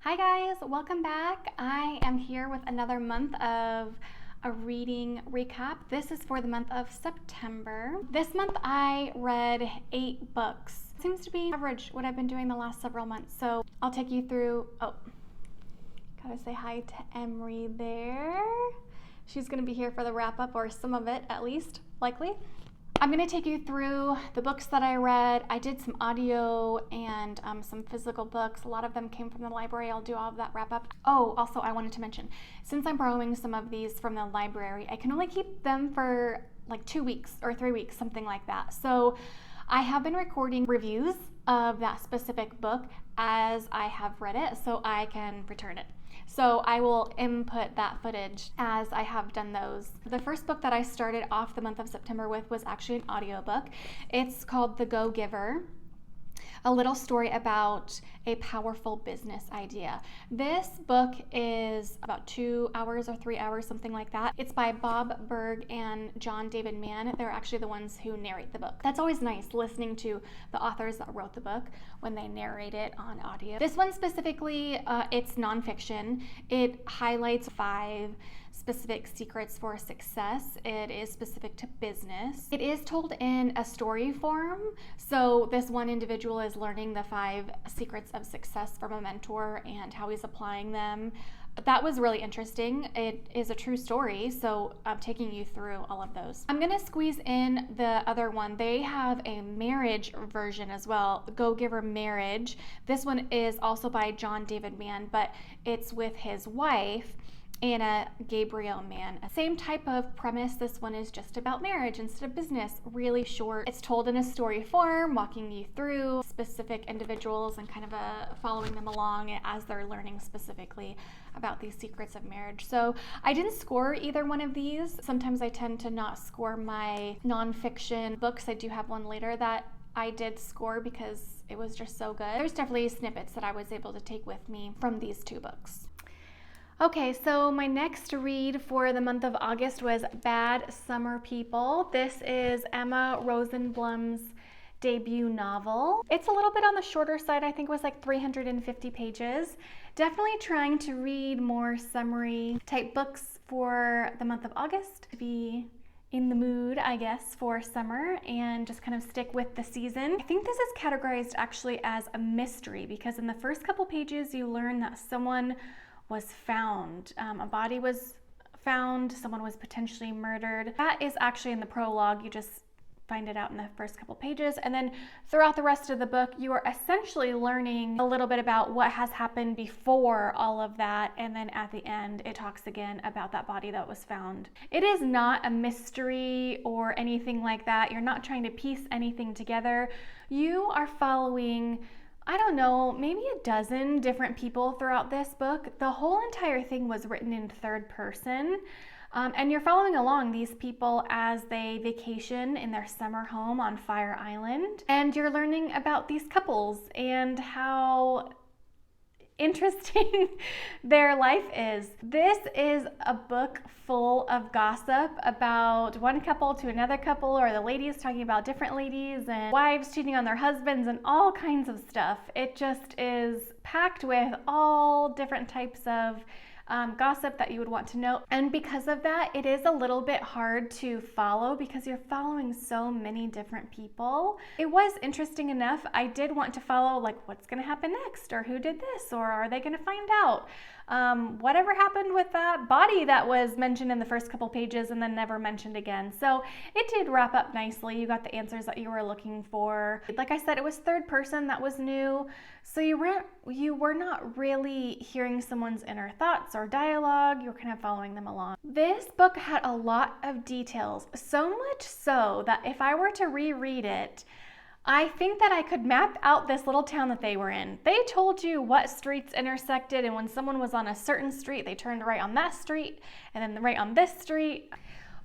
Hi guys, welcome back. I am here with another month of a reading recap. This is for the month of September. This month I read 8 books. Seems to be average what I've been doing the last several months. So I'll take you through, gotta say hi to Emery there. She's gonna be here for the wrap up, or some of it at least, likely. I'm going to take you through the books that I read. I did some audio and some physical books. A lot of them came from the library. I'll do all of that wrap up. Oh, also I wanted to mention, since I'm borrowing some of these from the library, I can only keep them for like 2 weeks or 3 weeks, something like that. So I have been recording reviews of that specific book as I have read it so I can return it. So I will input that footage as I have done those. The first book that I started off the month of September with was actually an audiobook. It's called The Go-Giver, a little story about a powerful business idea. This book is about 2 hours or 3 hours, something like that. It's by Burg and John David Mann. They're actually the ones who narrate the book. That's always nice, listening to the authors that wrote the book when they narrate it on audio. This one specifically, it's nonfiction. It highlights 5 specific secrets for success. It is specific to business. It is told in a story form. So this one individual is learning the 5 secrets of success from a mentor and how he's applying them. That was really interesting. It is a true story, so I'm taking you through all of those. I'm gonna squeeze in the other one. They have a marriage version as well, Go-Giver Marriage. This one is also by John David Mann, but it's with his wife, Anna Gabriel Mann. Same type of premise. This one is just about marriage instead of business. Really short. It's told in a story form, walking you through specific individuals and kind of following them along as they're learning specifically about these secrets of marriage. So I didn't score either one of these. Sometimes I tend to not score my nonfiction books. I do have one later that I did score because it was just so good. There's definitely snippets that I was able to take with me from these 2 books. Okay, so my next read for the month of August was Bad Summer People. This is Emma Rosenblum's debut novel. It's a little bit on the shorter side. I think it was like 350 pages. Definitely trying to read more summary type books for the month of August to be in the mood, I guess, for summer and just kind of stick with the season. I think this is categorized actually as a mystery because in the first couple pages you learn that someone was found. A body was found, someone was potentially murdered. That is actually in the prologue. You just find it out in the first couple pages. And then throughout the rest of the book, you are essentially learning a little bit about what has happened before all of that. And then at the end, it talks again about that body that was found. It is not a mystery or anything like that. You're not trying to piece anything together. You are following, I don't know, maybe a dozen different people throughout this book. The whole entire thing was written in 3rd person. And you're following along these people as they vacation in their summer home on Fire Island. And you're learning about these couples and how interesting their life is. This is a book full of gossip about one couple to another couple, or the ladies talking about different ladies, and wives cheating on their husbands, and all kinds of stuff. It just is packed with all different types of gossip that you would want to know. And because of that, it is a little bit hard to follow because you're following so many different people. It was interesting enough. I did want to follow, like, what's going to happen next, or who did this, or are they going to find out? Whatever happened with that body that was mentioned in the first couple pages and then never mentioned again. So it did wrap up nicely. You got the answers that you were looking for. Like I said, it was 3rd person. That was new. So you were not really hearing someone's inner thoughts or dialogue. You were kind of following them along. This book had a lot of details, so much so that if I were to reread it, I think that I could map out this little town that they were in. They told you what streets intersected, and when someone was on a certain street, they turned right on that street, and then right on this street.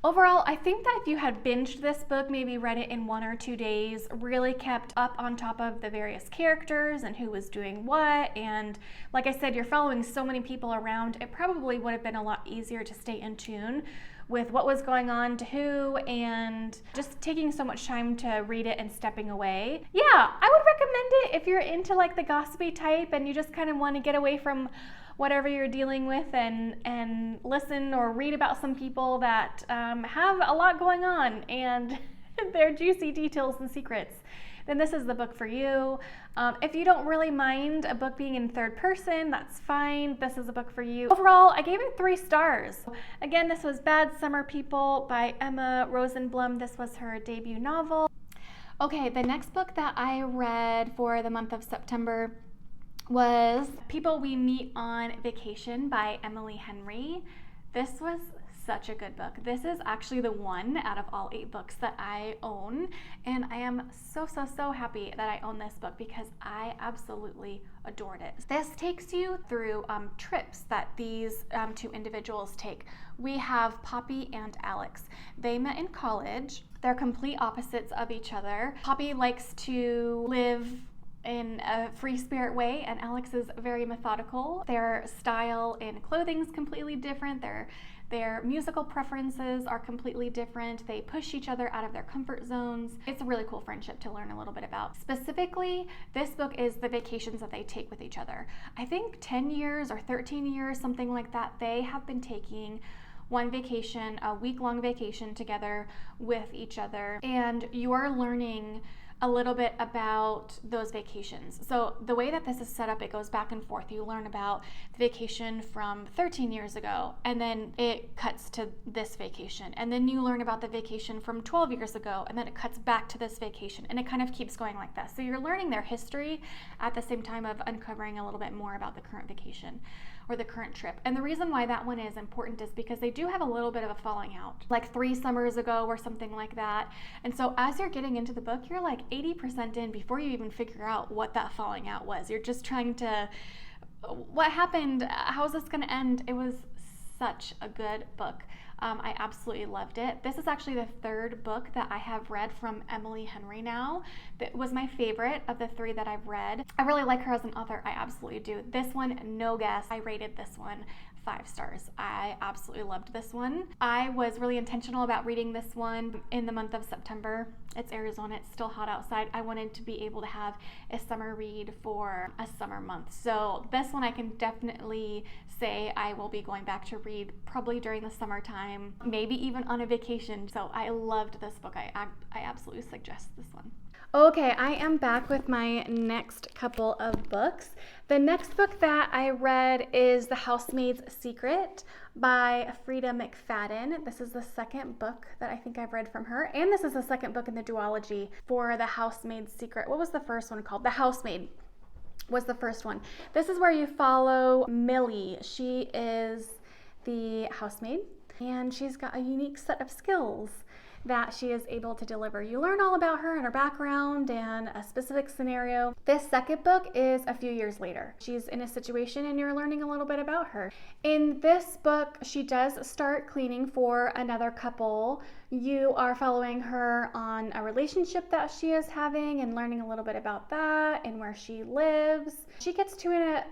Overall, I think that if you had binged this book, maybe read it in 1 or 2 days, really kept up on top of the various characters and who was doing what, and like I said, you're following so many people around, it probably would have been a lot easier to stay in tune with what was going on to who, and just taking so much time to read it and stepping away. Yeah, I would recommend it if you're into like the gossipy type and you just kind of want to get away from whatever you're dealing with and listen or read about some people that have a lot going on and their juicy details and secrets. Then this is the book for you. If you don't really mind a book being in third person, that's fine. This is a book for you. Overall, I gave it 3 stars. Again, this was Bad Summer People by Emma Rosenblum. This was her debut novel. Okay, the next book that I read for the month of September was People We Meet on Vacation by Emily Henry. This was such a good book. This is actually the one out of all 8 books that I own, and I am so happy that I own this book because I absolutely adored it. This takes you through trips that these 2 individuals take. We have Poppy and Alex. They met in college. They're complete opposites of each other. Poppy likes to live in a free spirit way, and Alex is very methodical. Their style in clothing is completely different. Their musical preferences are completely different. They push each other out of their comfort zones. It's a really cool friendship to learn a little bit about. Specifically, this book is the vacations that they take with each other. I think 10 years or 13 years, something like that, they have been taking one vacation, a week-long vacation together with each other, and you are learning a little bit about those vacations. So the way that this is set up, it goes back and forth. You learn about the vacation from 13 years ago, and then it cuts to this vacation. And then you learn about the vacation from 12 years ago, and then it cuts back to this vacation. And it kind of keeps going like that. So you're learning their history at the same time of uncovering a little bit more about the current vacation or the current trip. And the reason why that one is important is because they do have a little bit of a falling out, like 3 summers ago or something like that. And so as you're getting into the book, you're like 80% in before you even figure out what that falling out was. You're just trying to, what happened? How's this gonna end? It was such a good book. I absolutely loved it. This is actually the 3rd book that I have read from Emily Henry now. That was my favorite of the 3 that I've read. I really like her as an author. I absolutely do. This one, no guess. I rated this one 5 stars. I absolutely loved this one. I was really intentional about reading this one in the month of September. It's Arizona. It's still hot outside. I wanted to be able to have a summer read for a summer month. So this one I can definitely say I will be going back to read probably during the summertime, maybe even on a vacation. So I loved this book. I absolutely suggest this one. Okay, I am back with my next couple of books. The next book that I read is The Housemaid's Secret by Freida McFadden. This is the 2nd book that I think I've read from her, and this is the 2nd book in the duology for The Housemaid's Secret. What was the first one called? The Housemaid was the first one. This is where you follow Millie. She is the housemaid, and she's got a unique set of skills that she is able to deliver. You learn all about her and her background and a specific scenario. This 2nd book is a few years later. She's in a situation and you're learning a little bit about her. In this book, she does start cleaning for another couple. You are following her on a relationship that she is having and learning a little bit about that and where she lives. She gets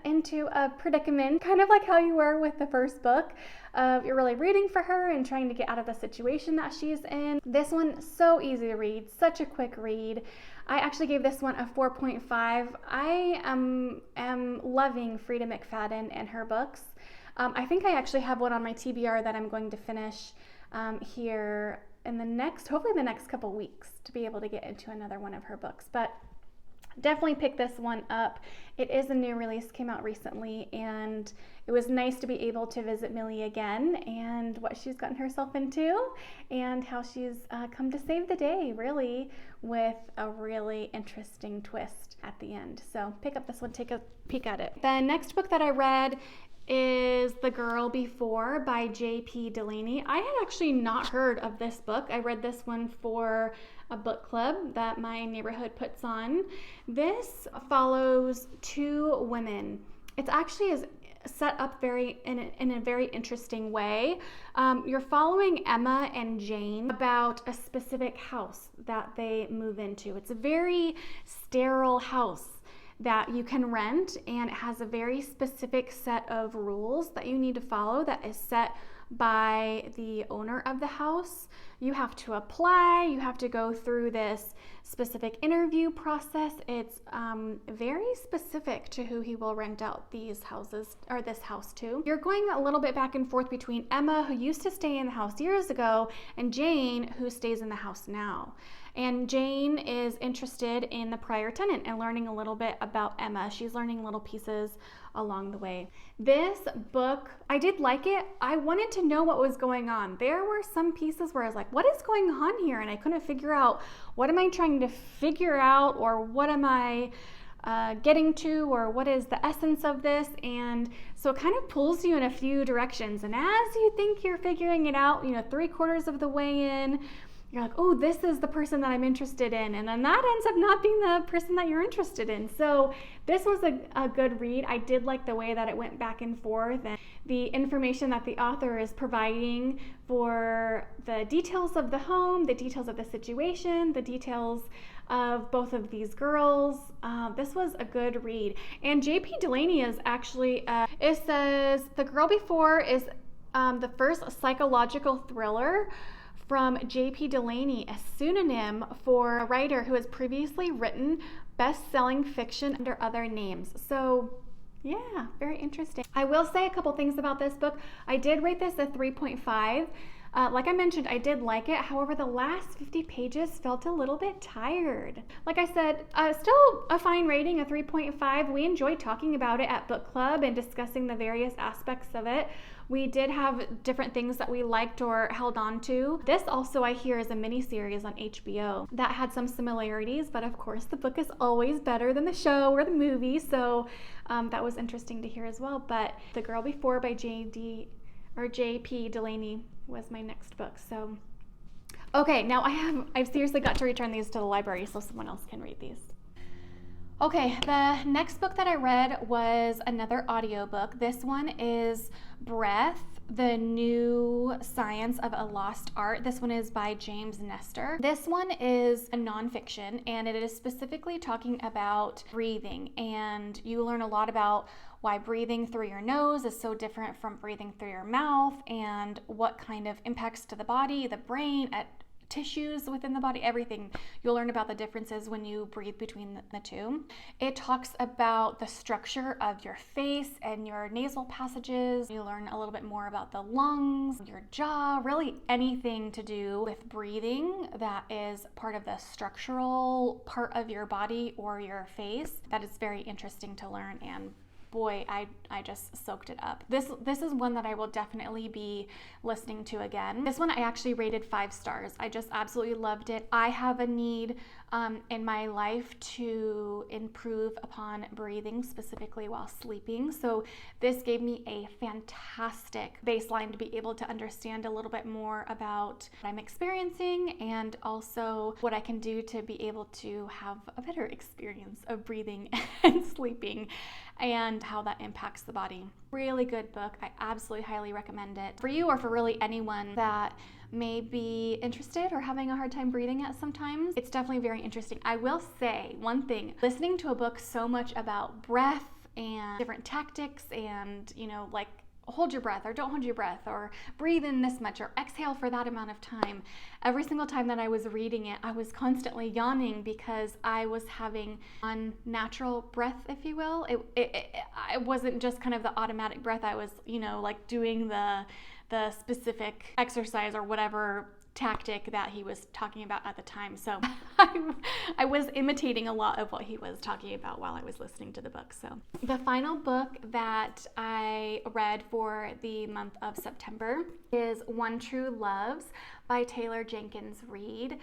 into a predicament, kind of like how you were with the first book. You're really rooting for her and trying to get out of the situation that she's in. This one, so easy to read, such a quick read. I actually gave this one a 4.5. I am loving Freida McFadden and her books. I think I actually have one on my TBR that I'm going to finish here in hopefully the next couple weeks to be able to get into another one of her books. But definitely pick this one up. It is a new release, came out recently, and it was nice to be able to visit Millie again and what she's gotten herself into and how she's come to save the day, really, with a really interesting twist at the end. So pick up this one, take a peek at it. The next book that I read is The Girl Before by J.P. Delaney. I had actually not heard of this book. I read this one for a book club that my neighborhood puts on. This follows 2 women. It's actually set up in a very interesting way. You're following Emma and Jane about a specific house that they move into. It's a very sterile house that you can rent, and it has a very specific set of rules that you need to follow that is set by the owner of the house. You have to apply, you have to go through this specific interview process. It's very specific to who he will rent out these houses, or this house to. You're going a little bit back and forth between Emma, who used to stay in the house years ago, and Jane, who stays in the house now. And Jane is interested in the prior tenant and learning a little bit about Emma. She's learning little pieces along the way. This book, I did like it. I wanted to know what was going on. There were some pieces where I was like, what is going on here? And I couldn't figure out, what am I trying to figure out, or what am I getting to, or what is the essence of this? And so it kind of pulls you in a few directions. And as you think you're figuring it out, 3/4 of the way in, you're like, oh, this is the person that I'm interested in. And then that ends up not being the person that you're interested in. So this was a good read. I did like the way that it went back and forth, and the information that the author is providing for the details of the home, the details of the situation, the details of both of these girls. This was a good read. And J.P. Delaney is actually, it says, The Girl Before is the first psychological thriller from J.P. Delaney, a pseudonym for a writer who has previously written best-selling fiction under other names. So yeah, very interesting. I will say a couple things about this book. I did rate this a 3.5. Like I mentioned, I did like it. However, the last 50 pages felt a little bit tired. Like I said, still a fine rating, a 3.5. We enjoyed talking about it at book club and discussing the various aspects of it. We did have different things that we liked or held on to. This also, I hear, is a miniseries on HBO that had some similarities, but of course the book is always better than the show or the movie, so that was interesting to hear as well. But The Girl Before by J.P. Delaney was my next book. So okay, now I've seriously got to return these to the library so someone else can read these. Okay, the next book that I read was another audiobook. This one is Breath, the New Science of a Lost Art. This one is by James Nestor. This one is a nonfiction, and it is specifically talking about breathing, and you learn a lot about why breathing through your nose is so different from breathing through your mouth, and what kind of impacts to the body, the brain, tissues within the body, everything. You'll learn about the differences when you breathe between the two. It talks about the structure of your face and your nasal passages. You learn a little bit more about the lungs, your jaw, really anything to do with breathing that is part of the structural part of your body or your face. That is very interesting to learn, and boy, I just soaked it up. This is one that I will definitely be listening to again. This one I actually rated 5 stars. I just absolutely loved it. I have a need in my life to improve upon breathing, specifically while sleeping. So this gave me a fantastic baseline to be able to understand a little bit more about what I'm experiencing, and also what I can do to be able to have a better experience of breathing and sleeping, and how that impacts the body. Really good book. I absolutely highly recommend it for you, or for really anyone that may be interested or having a hard time breathing at sometimes. It's definitely very interesting. I will say one thing, listening to a book so much about breath and different tactics, and like hold your breath or don't hold your breath, or breathe in this much or exhale for that amount of time. Every single time that I was reading it, I was constantly yawning because I was having unnatural breath, if you will. It wasn't just kind of the automatic breath. I was, like doing the specific exercise or whatever tactic that he was talking about at the time. So I was imitating a lot of what he was talking about while I was listening to the book. So the final book that I read for the month of September is One True Loves by Taylor Jenkins Reid.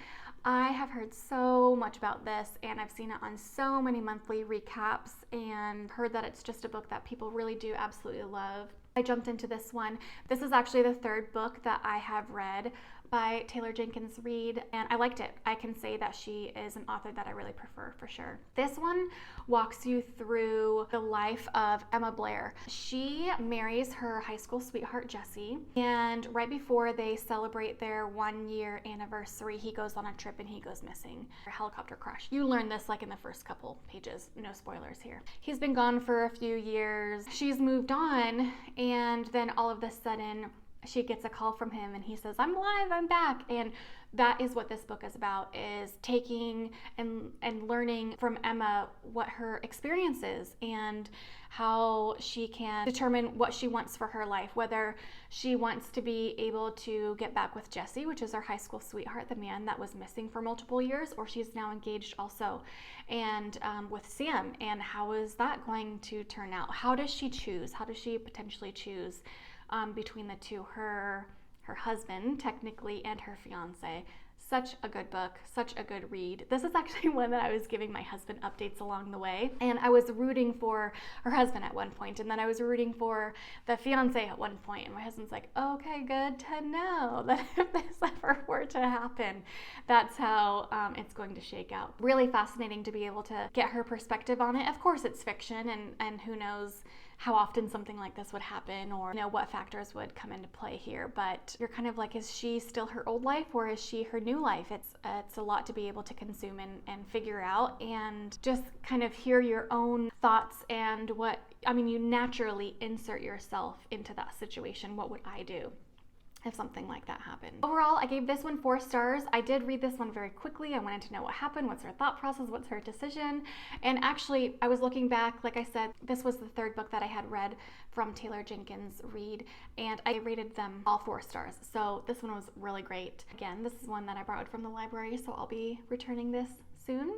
I have heard so much about this, and I've seen it on so many monthly recaps, and heard that it's just a book that people really do absolutely love. I jumped into this one. This is actually the 3rd book that I have read by Taylor Jenkins Reid, and I liked it. I can say that she is an author that I really prefer, for sure. This one walks you through the life of Emma Blair. She marries her high school sweetheart, Jesse, and right before they celebrate their 1-year anniversary, he goes on a trip and he goes missing. A helicopter crash. You learn this like in the first couple pages. No spoilers here. He's been gone for a few years. She's moved on, and then all of a sudden, she gets a call from him and he says, I'm alive, I'm back. And that is what this book is about, is taking and learning from Emma what her experience is and how she can determine what she wants for her life, whether she wants to be able to get back with Jesse, which is her high school sweetheart, the man that was missing for multiple years, or she's now engaged also, and with Sam, and how is that going to turn out? How does she choose? How does she potentially choose between the two, her husband technically and her fiance? Such a good book, such a good read. This is actually one that I was giving my husband updates along the way, and I was rooting for her husband at one point, and then I was rooting for the fiance at one point, and my husband's like, okay, good to know that if this ever were to happen, that's how it's going to shake out. Really fascinating to be able to get her perspective on it. Of course, it's fiction, and who knows how often something like this would happen, or what factors would come into play here, but you're kind of like, is she still her old life or is she her new life? It's a lot to be able to consume and figure out, and just kind of hear your own thoughts and you naturally insert yourself into that situation. What would I do if something like that happened? Overall, I gave this one 4 stars. I did read this one very quickly. I wanted to know what happened, what's her thought process, what's her decision. And actually, I was looking back, like I said, this was the 3rd book that I had read from Taylor Jenkins Reid, and I rated them all 4 stars. So this one was really great. Again, this is one that I borrowed from the library, so I'll be returning this soon,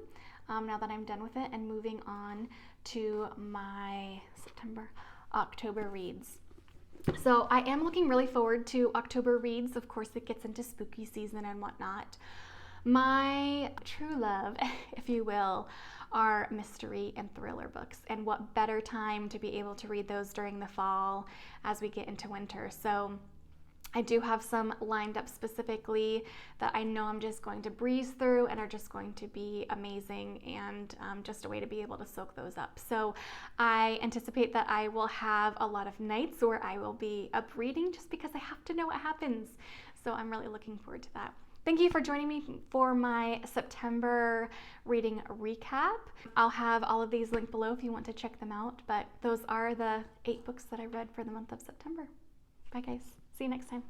now that I'm done with it, and moving on to my October reads. So I am looking really forward to October reads. Of course, it gets into spooky season and whatnot. My true love, if you will, are mystery and thriller books. And what better time to be able to read those during the fall as we get into winter. So I do have some lined up specifically that I know I'm just going to breeze through and are just going to be amazing, and just a way to be able to soak those up. So I anticipate that I will have a lot of nights where I will be up reading just because I have to know what happens. So I'm really looking forward to that. Thank you for joining me for my September reading recap. I'll have all of these linked below if you want to check them out, but those are the 8 books that I read for the month of September. Bye guys. See you next time.